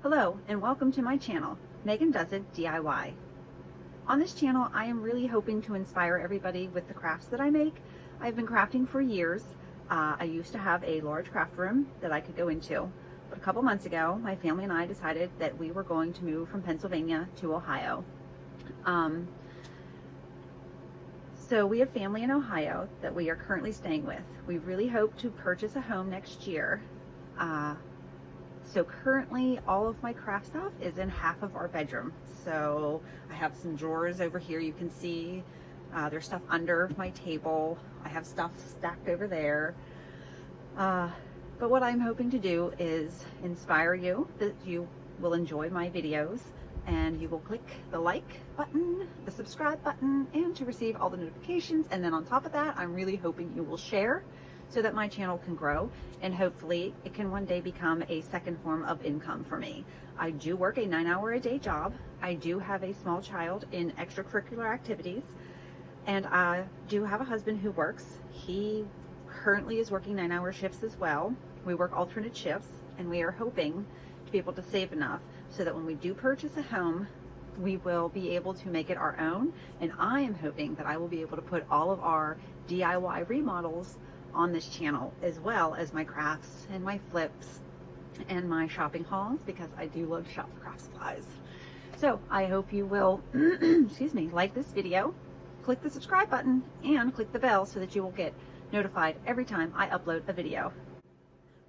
Hello and welcome to my channel, Megan Does It DIY. On this channel, I am really hoping to inspire everybody with the crafts that I make. I've been crafting for years. I used to have a large craft room that I could go into, but a couple months ago, my family and I decided that we were going to move from Pennsylvania to Ohio. So we have family in Ohio that we are currently staying with. We really hope to purchase a home next year. So currently all of my craft stuff is in half of our bedroom. So I have some drawers over here you can see. There's stuff under my table. I have stuff stacked over there. But what I'm hoping to do is inspire you that you will enjoy my videos and you will click the like button, the subscribe button, and to receive all the notifications. And then on top of that, I'm really hoping you will share so that my channel can grow and hopefully it can one day become a second form of income for me. I do work a 9-hour-a-day job. I do have a small child in extracurricular activities, and I do have a husband who works. He currently is working 9-hour shifts as well. We work alternate shifts, and we are hoping to be able to save enough so that when we do purchase a home, we will be able to make it our own. And I am hoping that I will be able to put all of our DIY remodels on this channel, as well as my crafts and my flips and my shopping hauls, because I do love to shop for craft supplies. So I hope you will excuse me, like this video, click the subscribe button, and click the bell so that you will get notified every time I upload a video.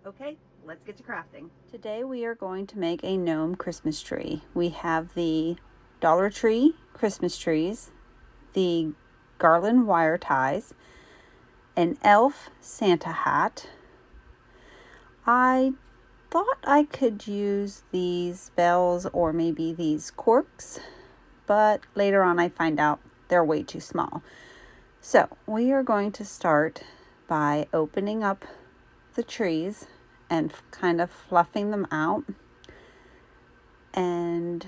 Okay, let's get to crafting. Today we are going to make a gnome Christmas tree. We have the Dollar Tree Christmas trees, the garland wire ties, an elf Santa hat. I thought I could use these bells or maybe these corks, but later on I find out they're way too small. So we are going to start by opening up the trees and kind of fluffing them out. And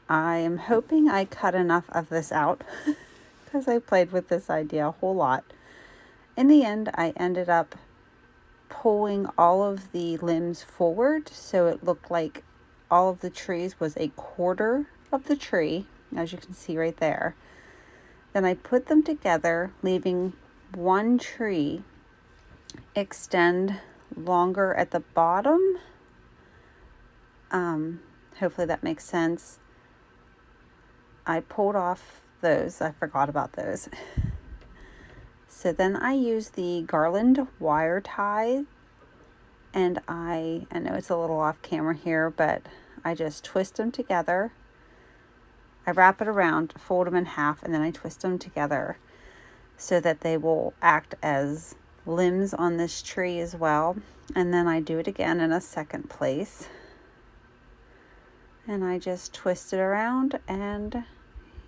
I am hoping I cut enough of this out because I played with this idea a whole lot. In the end, I ended up pulling all of the limbs forward, so it looked like all of the trees was a quarter of the tree, as you can see right there. Then I put them together, leaving one tree extend longer at the bottom. Hopefully that makes sense. I pulled off those. I forgot about those. So then I use the garland wire tie, and I know it's a little off camera here, but I just twist them together. I wrap it around, fold them in half, and then I twist them together so that they will act as limbs on this tree as well. And then I do it again in a second place. And I just twist it around and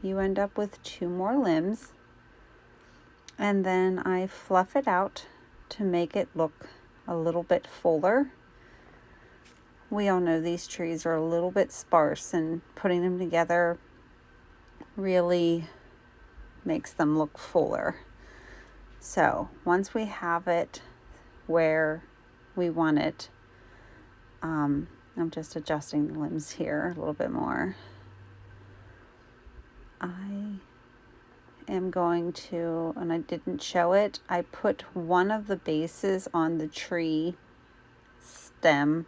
you end up with 2 more limbs. And then I fluff it out to make it look a little bit fuller. We all know these trees are a little bit sparse, and putting them together really makes them look fuller. So once we have it where we want it, I'm just adjusting the limbs here a little bit more. I am going to, and I didn't show it, I put one of the bases on the tree stem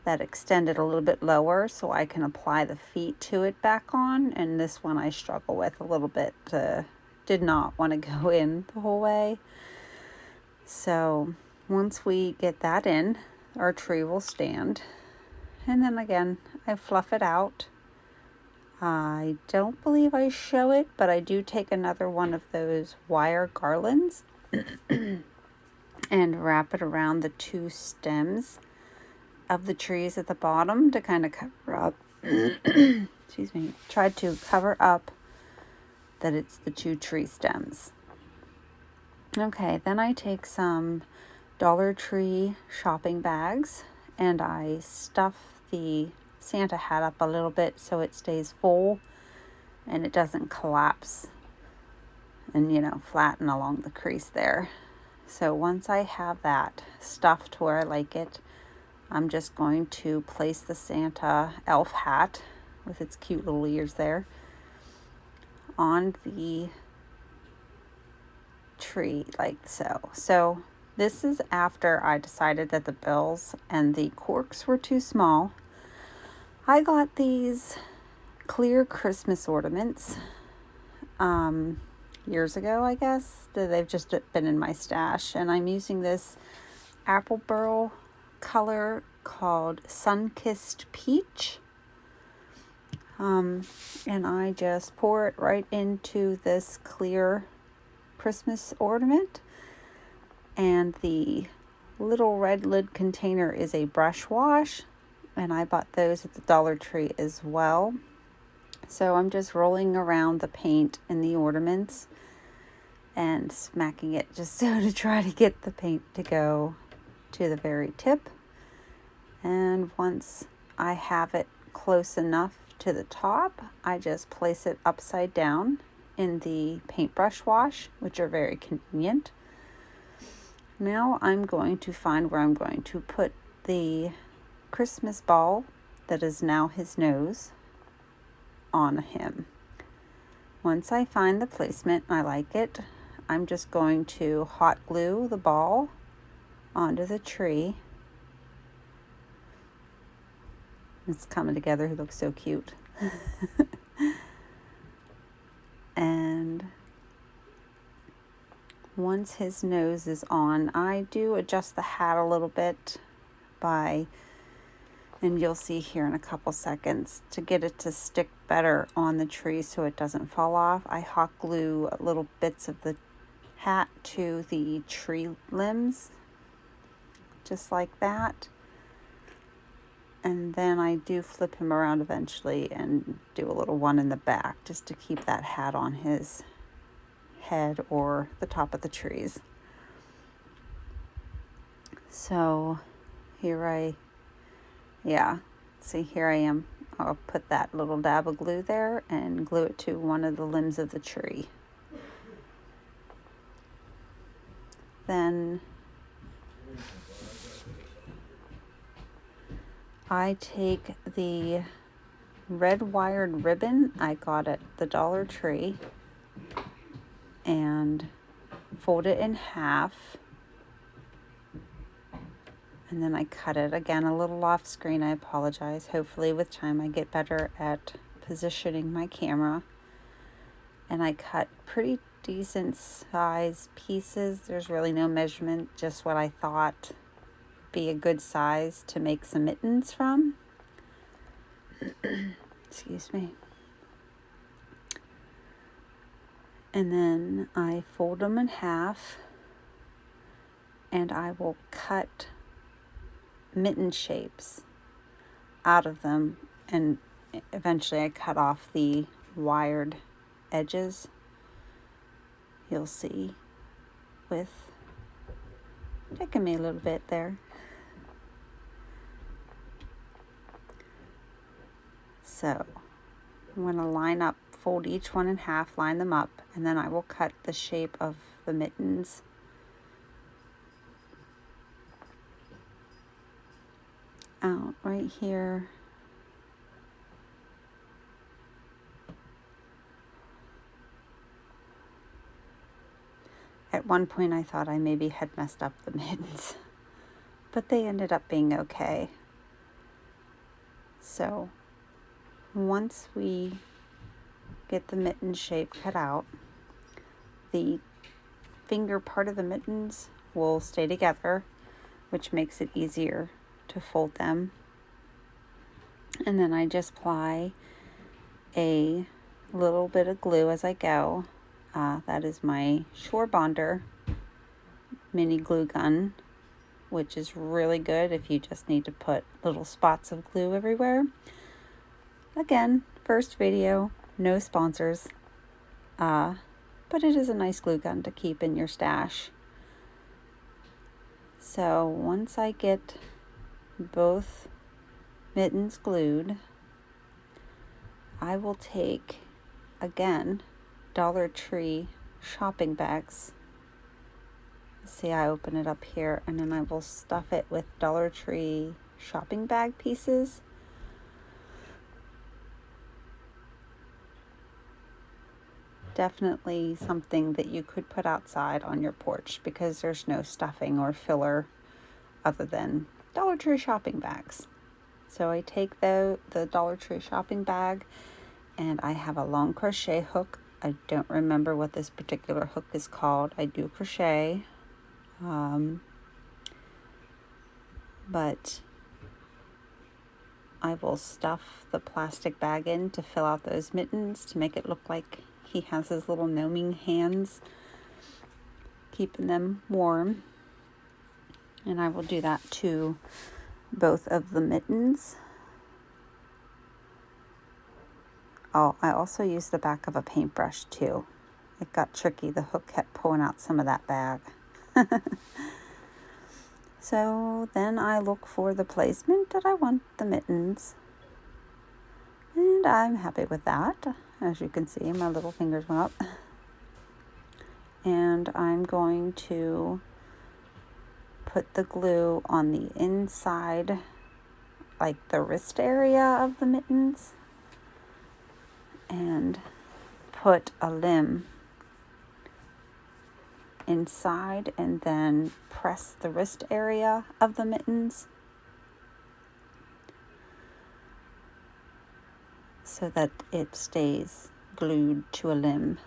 that extended a little bit lower so I can apply the feet to it back on, and this one I struggle with a little bit. Did not want to go in the whole way. So once we get that in, our tree will stand. And then again, I fluff it out. I don't believe I show it, but I do take another one of those wire garlands and wrap it around the 2 stems of the trees at the bottom to kind of cover up, excuse me, try to cover up that it's the 2 tree stems. Okay, then I take some Dollar Tree shopping bags and I stuff the Santa hat up a little bit so it stays full and it doesn't collapse and, you know, flatten along the crease there. So once I have that stuffed where I like it, I'm just going to place the Santa elf hat with its cute little ears there on the tree like so. So this is after I decided that the bells and the corks were too small. I got these clear Christmas ornaments years ago, I guess. They've just been in my stash, and I'm using this apple burl color called Sun-Kissed Peach. And I just pour it right into this clear Christmas ornament, and the little red lid container is a brush wash, and I bought those at the Dollar Tree as well. So I'm just rolling around the paint in the ornaments and smacking it just so to try to get the paint to go to the very tip. And once I have it close enough to the top, I just place it upside down in the paintbrush wash, which are very convenient. Now I'm going to find where I'm going to put the Christmas ball that is now his nose on him. Once I find the placement and I like it, I'm just going to hot glue the ball onto the tree. It's coming together. He looks so cute. And once his nose is on, I do adjust the hat a little bit by, and you'll see here in a couple seconds, to get it to stick better on the tree so it doesn't fall off. I hot glue little bits of the hat to the tree limbs, just like that. And then I do flip him around eventually and do a little one in the back just to keep that hat on his head or the top of the trees. So here I am. I'll put that little dab of glue there and glue it to one of the limbs of the tree. Then I take the red wired ribbon I got at the Dollar Tree and fold it in half, and then I cut it again a little off screen. I apologize. Hopefully with time I get better at positioning my camera. And I cut pretty decent size pieces. There's really no measurement, just what I thought be a good size to make some mittens from. Excuse me. And then I fold them in half, and I will cut mitten shapes out of them, and eventually I cut off the wired edges. You'll see with taking me a little bit there. So I'm going to line up, fold each one in half, line them up, and then I will cut the shape of the mittens. Out right here. At one point I thought I maybe had messed up the mittens, but they ended up being okay. So once we get the mitten shape cut out, the finger part of the mittens will stay together, which makes it easier to fold them. And then I just apply a little bit of glue as I go. That is my Shore Bonder mini glue gun, which is really good if you just need to put little spots of glue everywhere. Again, first video, no sponsors, but it is a nice glue gun to keep in your stash. So once I get both mittens glued, I will take, again, Dollar Tree shopping bags. See, I open it up here, and then I will stuff it with Dollar Tree shopping bag pieces. Definitely something that you could put outside on your porch because there's no stuffing or filler other than Dollar Tree shopping bags. So I take the Dollar Tree shopping bag, and I have a long crochet hook. I don't remember what this particular hook is called. I do crochet, but I will stuff the plastic bag in to fill out those mittens to make it look like he has his little gnoming hands, keeping them warm. And I will do that to both of the mittens. Oh, I also used the back of a paintbrush too. It got tricky. The hook kept pulling out some of that bag. So then I look for the placement that I want the mittens. And I'm happy with that. As you can see, my little fingers went up. And I'm going to put the glue on the inside, like the wrist area of the mittens, and put a limb inside and then press the wrist area of the mittens so that it stays glued to a limb.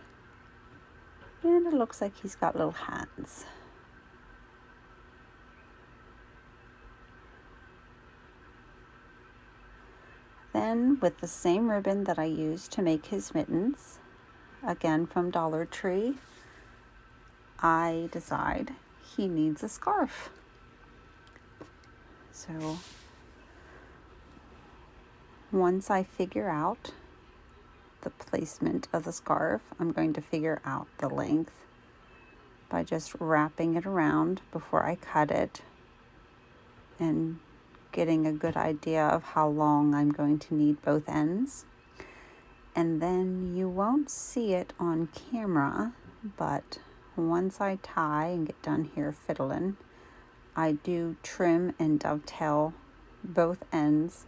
And it looks like he's got little hands. Then with the same ribbon that I used to make his mittens, again from Dollar Tree, I decide he needs a scarf. So once I figure out the placement of the scarf, I'm going to figure out the length by just wrapping it around before I cut it and getting a good idea of how long I'm going to need both ends. And then you won't see it on camera, but once I tie and get done here fiddling, I do trim and dovetail both ends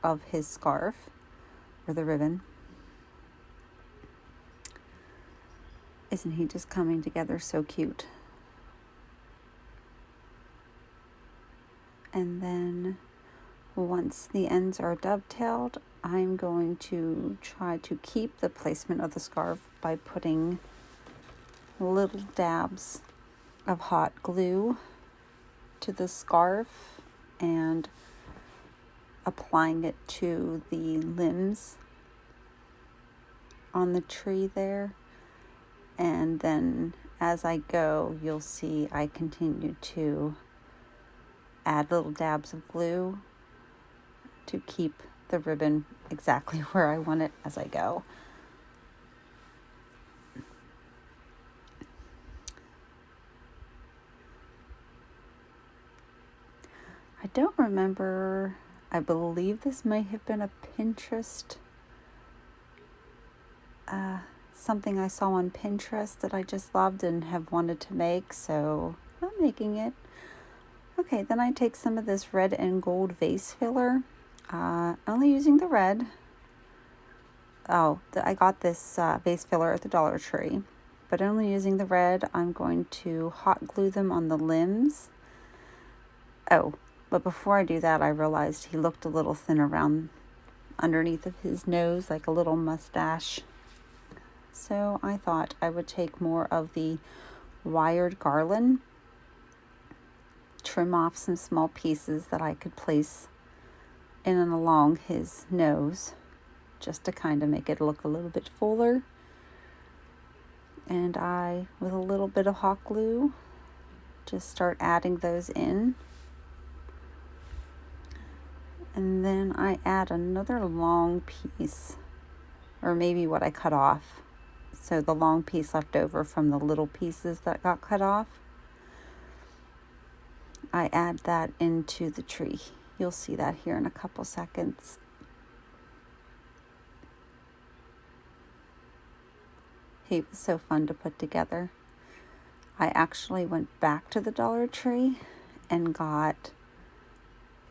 of his scarf or the ribbon. Isn't he just coming together so cute? And then once the ends are dovetailed, I'm going to try to keep the placement of the scarf by putting little dabs of hot glue to the scarf and applying it to the limbs on the tree there. And then as I go, you'll see I continue to add little dabs of glue to keep the ribbon exactly where I want it as I go. I don't remember, I believe this might have been a Pinterest, something I saw on Pinterest that I just loved and have wanted to make, so I'm making it. Okay, then I take some of this red and gold vase filler, only using the red. I got this vase filler at the Dollar Tree, but only using the red. I'm going to hot glue them on the limbs. Oh, but before I do that, I realized he looked a little thin around underneath of his nose, like a little mustache. So I thought I would take more of the wired garland, trim off some small pieces that I could place in and along his nose, just to kind of make it look a little bit fuller. And I, with a little bit of hot glue, just start adding those in. And then I add another long piece, or maybe what I cut off. So the long piece left over from the little pieces that got cut off, I add that into the tree. You'll see that here in a couple seconds. He was so fun to put together. I actually went back to the Dollar Tree and got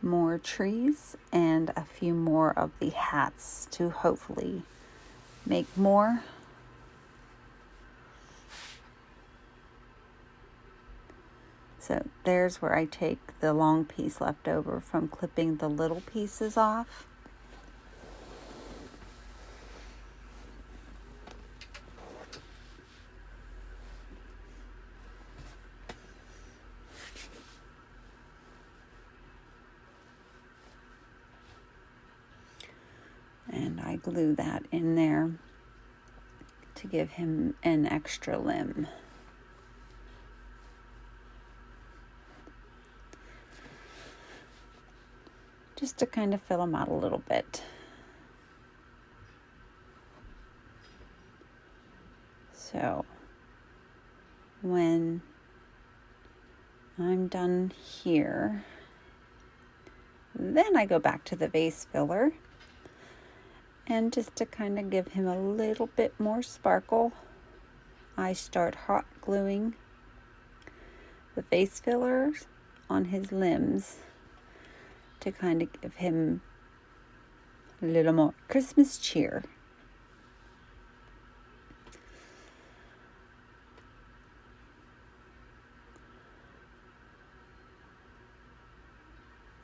more trees and a few more of the hats to hopefully make more. So there's where I take the long piece left over from clipping the little pieces off. And I glue that in there to give him an extra limb. Just to kind of fill them out a little bit. So when I'm done here, then I go back to the vase filler, and just to kind of give him a little bit more sparkle, I start hot gluing the vase fillers on his limbs to kind of give him a little more Christmas cheer.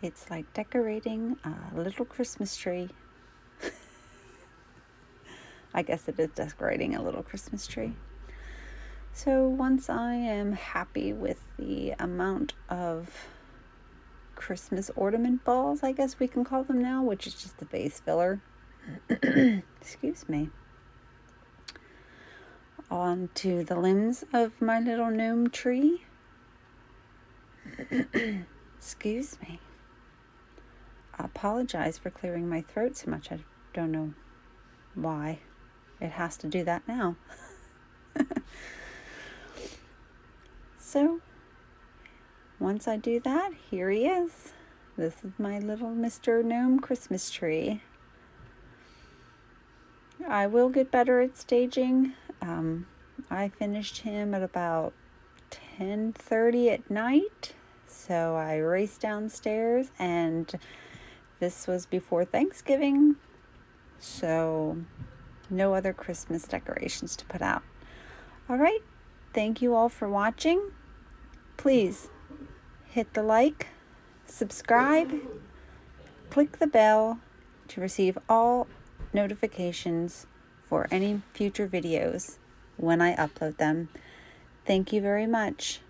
It's like decorating a little Christmas tree. I guess it is decorating a little Christmas tree. So once I am happy with the amount of Christmas ornament balls, I guess we can call them now, which is just the vase filler. Excuse me. Onto the limbs of my little gnome tree. Excuse me. I apologize for clearing my throat so much. I don't know why it has to do that now. So once I do that, here he is. This is my little Mr. Gnome Christmas tree. I will get better at staging. I finished him at about 10:30 at night. So I raced downstairs, and this was before Thanksgiving. So no other Christmas decorations to put out. All right. Thank you all for watching. Please hit the like, subscribe, click the bell to receive all notifications for any future videos when I upload them. Thank you very much.